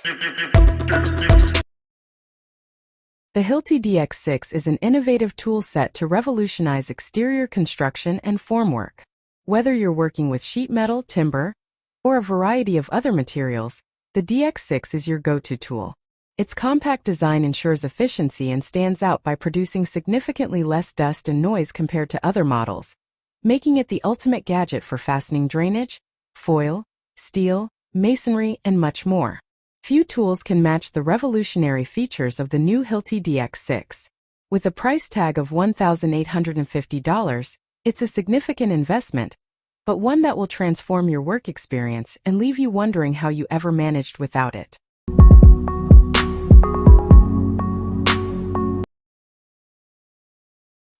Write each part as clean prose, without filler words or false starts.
The Hilti DX6 is an innovative tool set to revolutionize exterior construction and formwork. Whether you're working with sheet metal, timber, or a variety of other materials, the DX6 is your go-to tool. Its compact design ensures efficiency and stands out by producing significantly less dust and noise compared to other models, making it the ultimate gadget for fastening drainage, foil, steel, masonry, and much more. Few tools can match the revolutionary features of the new Hilti DX6. With a price tag of $1,850, it's a significant investment, but one that will transform your work experience and leave you wondering how you ever managed without it.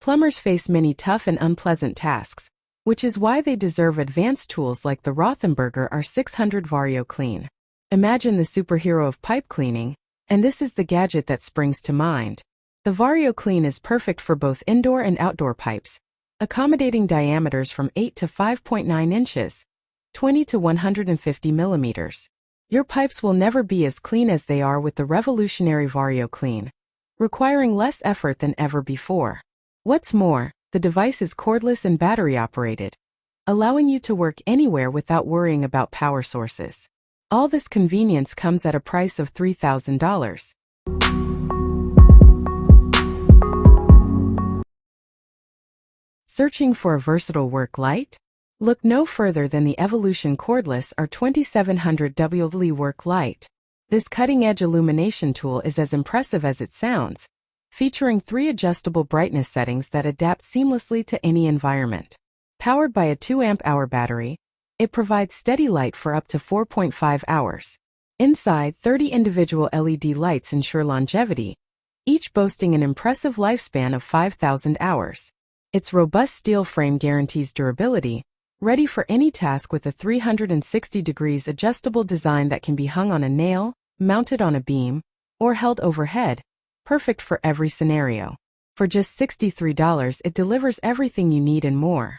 Plumbers face many tough and unpleasant tasks, which is why they deserve advanced tools like the ROTHENBERGER R600 VarioClean. Imagine the superhero of pipe cleaning, and this is the gadget that springs to mind. The VarioClean is perfect for both indoor and outdoor pipes, accommodating diameters from 8 to 5.9 inches, 20 to 150 millimeters. Your pipes will never be as clean as they are with the revolutionary VarioClean, requiring less effort than ever before. What's more, the device is cordless and battery-operated, allowing you to work anywhere without worrying about power sources. All this convenience comes at a price of $3,000. Searching for a versatile work light? Look no further than the Evolution Cordless R2700W work light. This cutting-edge illumination tool is as impressive as it sounds, featuring 3 adjustable brightness settings that adapt seamlessly to any environment. Powered by a 2-amp-hour battery, it provides steady light for up to 4.5 hours. Inside, 30 individual LED lights ensure longevity, each boasting an impressive lifespan of 5,000 hours. Its robust steel frame guarantees durability, ready for any task with a 360 degrees adjustable design that can be hung on a nail, mounted on a beam, or held overhead, perfect for every scenario. For just $63, it delivers everything you need and more.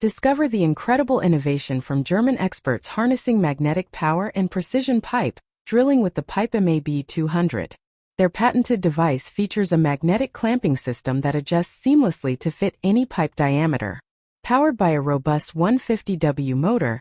Discover the incredible innovation from German experts harnessing magnetic power and precision pipe drilling with the PipeMAB 200. Their patented device features a magnetic clamping system that adjusts seamlessly to fit any pipe diameter. Powered by a robust 150W motor,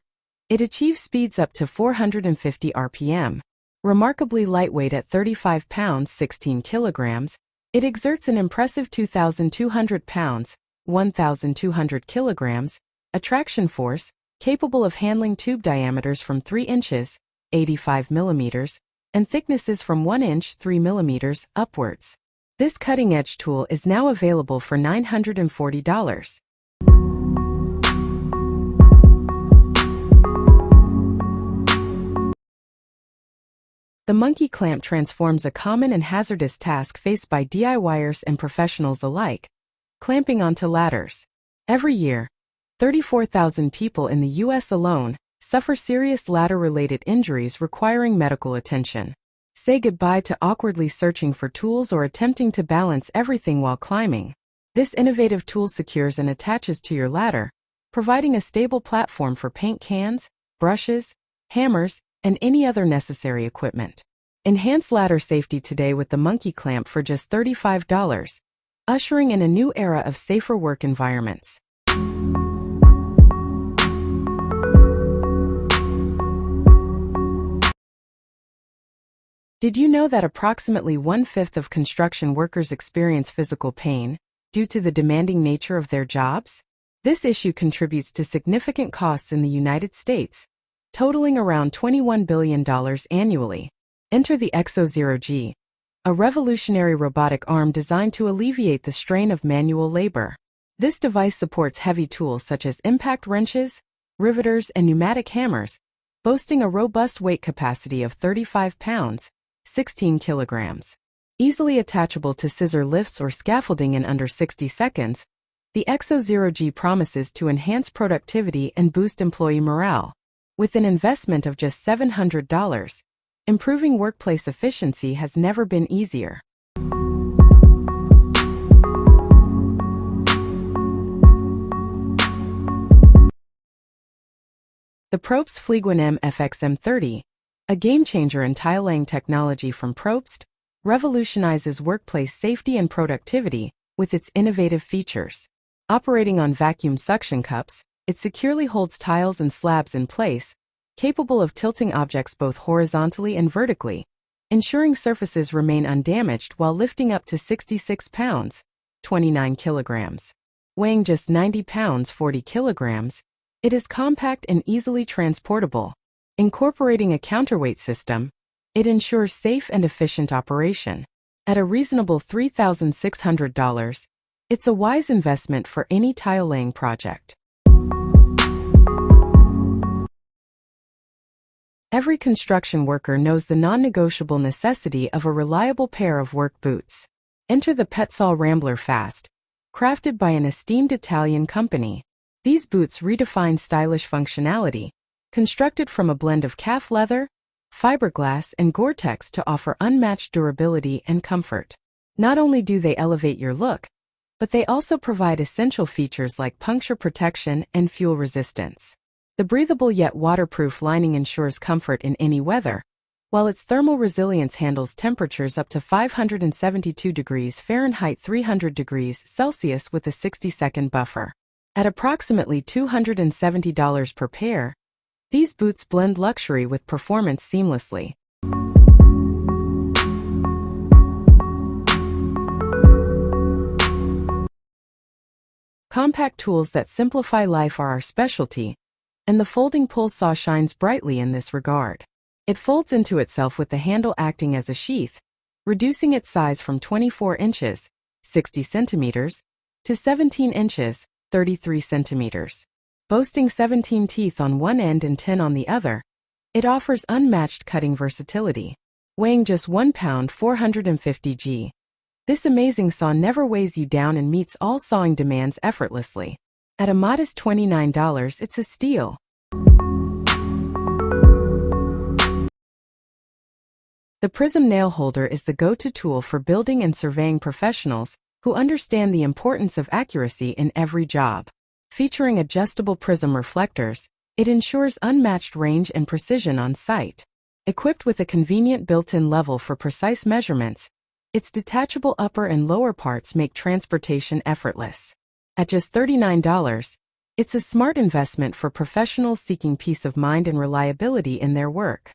it achieves speeds up to 450 RPM. Remarkably lightweight at 35 pounds 16 kilograms, it exerts an impressive 2,200 pounds 1,200 kilograms attraction force, capable of handling tube diameters from 3 inches 85 millimeters, and thicknesses from 1 inch 3 millimeters upwards. This cutting-edge tool is now available for $940. The Monkey Clamp transforms a common and hazardous task faced by DIYers and professionals alike, clamping onto ladders. Every year, 34,000 people in the U.S. alone suffer serious ladder-related injuries requiring medical attention. Say goodbye to awkwardly searching for tools or attempting to balance everything while climbing. This innovative tool secures and attaches to your ladder, providing a stable platform for paint cans, brushes, hammers, and any other necessary equipment. Enhance ladder safety today with the Monkey Clamp for just $35, ushering in a new era of safer work environments. Did you know that approximately 1/5 of construction workers experience physical pain due to the demanding nature of their jobs? This issue contributes to significant costs in the United States, totaling around $21 billion annually. Enter the EksoZeroG, a revolutionary robotic arm designed to alleviate the strain of manual labor. This device supports heavy tools such as impact wrenches, riveters, and pneumatic hammers, boasting a robust weight capacity of 35 pounds, 16 kilograms. Easily attachable to scissor lifts or scaffolding in under 60 seconds, the EksoZeroG promises to enhance productivity and boost employee morale. With an investment of just $700, improving workplace efficiency has never been easier. The Probst Flieguan MFX-M30, a game-changer in tile-laying technology from Probst, revolutionizes workplace safety and productivity with its innovative features. Operating on vacuum suction cups, it securely holds tiles and slabs in place, capable of tilting objects both horizontally and vertically, ensuring surfaces remain undamaged while lifting up to 66 pounds, 29 kilograms. Weighing just 90 pounds, 40 kilograms, it is compact and easily transportable. Incorporating a counterweight system, it ensures safe and efficient operation. At a reasonable $3,600, it's a wise investment for any tile-laying project. Every construction worker knows the non-negotiable necessity of a reliable pair of work boots. Enter the PEZZOL RAMBLER Fast, crafted by an esteemed Italian company. These boots redefine stylish functionality, constructed from a blend of calf leather, fiberglass, and Gore-Tex to offer unmatched durability and comfort. Not only do they elevate your look, but they also provide essential features like puncture protection and fuel resistance. The breathable yet waterproof lining ensures comfort in any weather, while its thermal resilience handles temperatures up to 572 degrees Fahrenheit 300 degrees Celsius with a 60-second buffer. At approximately $270 per pair, these boots blend luxury with performance seamlessly. Compact tools that simplify life are our specialty, and the folding pull saw shines brightly in this regard. It folds into itself with the handle acting as a sheath, reducing its size from 24 inches, 60 centimeters, to 17 inches, 33 centimeters. Boasting 17 teeth on one end and 10 on the other, it offers unmatched cutting versatility. Weighing just 1 pound 450 g, this amazing saw never weighs you down and meets all sawing demands effortlessly. At a modest $29, it's a steal. The Prism nail holder is the go-to tool for building and surveying professionals who understand the importance of accuracy in every job. Featuring adjustable prism reflectors, it ensures unmatched range and precision on site. Equipped with a convenient built-in level for precise measurements, its detachable upper and lower parts make transportation effortless. At just $39, it's a smart investment for professionals seeking peace of mind and reliability in their work.